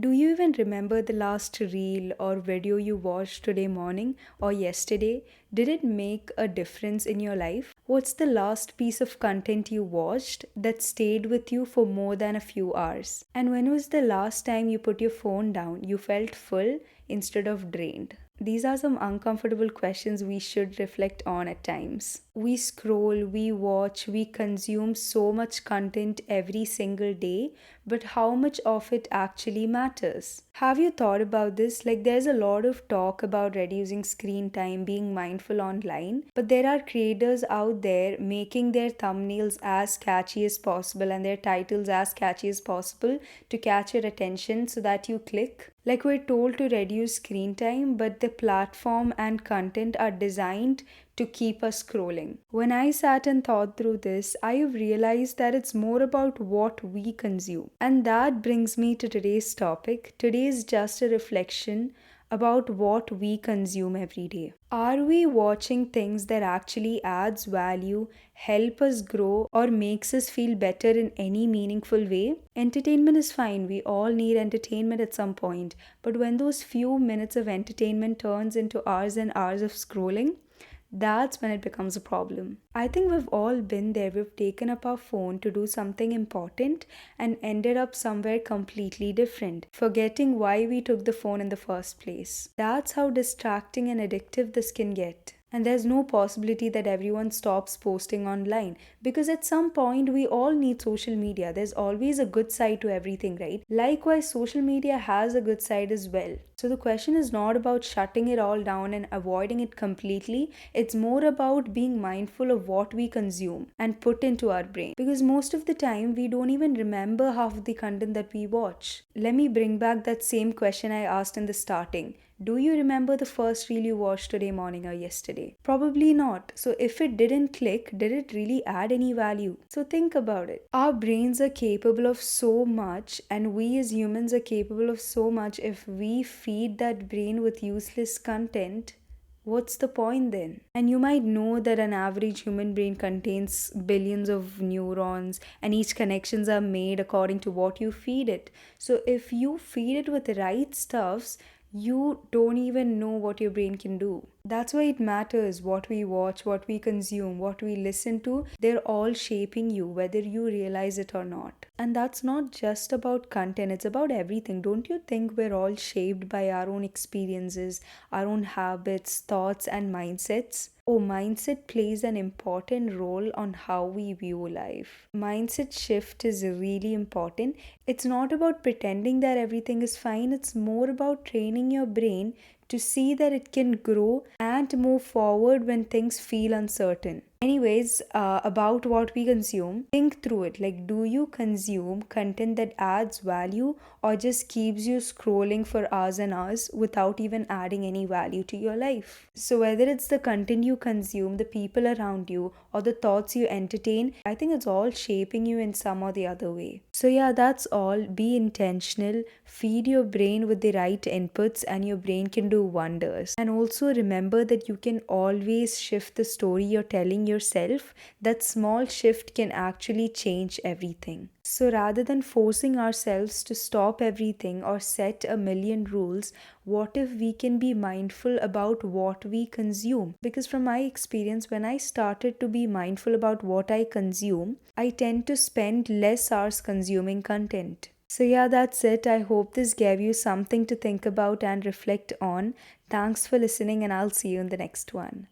Do you even remember the last reel or video you watched today morning or yesterday? Did it make a difference in your life? What's the last piece of content you watched that stayed with you for more than a few hours? And when was the last time you put your phone down, you felt full instead of drained? These are some uncomfortable questions we should reflect on at times. We scroll, we watch, we consume so much content every single day, but how much of it actually matters? Have you thought about this? Like, there's a lot of talk about reducing screen time, being mindful online, but there are creators out there making their thumbnails as catchy as possible and their titles as catchy as possible to catch your attention so that you click. Like, we're told to reduce screen time, but the platform and content are designed to keep us scrolling. When I sat and thought through this, I have realized that it's more about what we consume. And that brings me to today's topic. Today is just a reflection about what we consume every day. Are we watching things that actually adds value, help us grow, or makes us feel better in any meaningful way? Entertainment is fine. We all need entertainment at some point. But when those few minutes of entertainment turns into hours and hours of scrolling, that's when it becomes a problem. I think we've all been there. We've taken up our phone to do something important and ended up somewhere completely different, forgetting why we took the phone in the first place. That's how distracting and addictive this can get. And there's no possibility that everyone stops posting online because at some point we all need social media. There's always a good side to everything, right? Likewise, social media has a good side as well. So the question is not about shutting it all down and avoiding it completely. It's more about being mindful of what we consume and put into our brain. Because most of the time we don't even remember half of the content that we watch. Let me bring back that same question I asked in the starting. Do you remember the first reel you watched today morning or yesterday? Probably not. So if it didn't click, did it really add any value? So think about it. Our brains are capable of so much, and we as humans are capable of so much. If we feed that brain with useless content, what's the point then? And you might know that an average human brain contains billions of neurons and each connections are made according to what you feed it. So if you feed it with the right stuffs, you don't even know what your brain can do. That's why it matters what we watch, what we consume, what we listen to. They're all shaping you, whether you realize it or not. And that's not just about content, it's about everything. Don't you think we're all shaped by our own experiences, our own habits, thoughts, and mindsets? Oh, mindset plays an important role on how we view life. Mindset shift is really important. It's not about pretending that everything is fine, it's more about training your brain to see that it can grow and move forward when things feel uncertain. Anyways, about what we consume, think through it. Like, do you consume content that adds value or just keeps you scrolling for hours and hours without even adding any value to your life? So, whether it's the content you consume, the people around you, or the thoughts you entertain, I think it's all shaping you in some or the other way. So, yeah, that's all. Be intentional, feed your brain with the right inputs, and your brain can do wonders. And also remember that you can always shift the story you're telling yourself. That small shift can actually change everything. So rather than forcing ourselves to stop everything or set a million rules, what if we can be mindful about what we consume? Because from my experience, when I started to be mindful about what I consume, I tend to spend less hours consuming content. So yeah, that's it. I hope this gave you something to think about and reflect on. Thanks for listening, and I'll see you in the next one.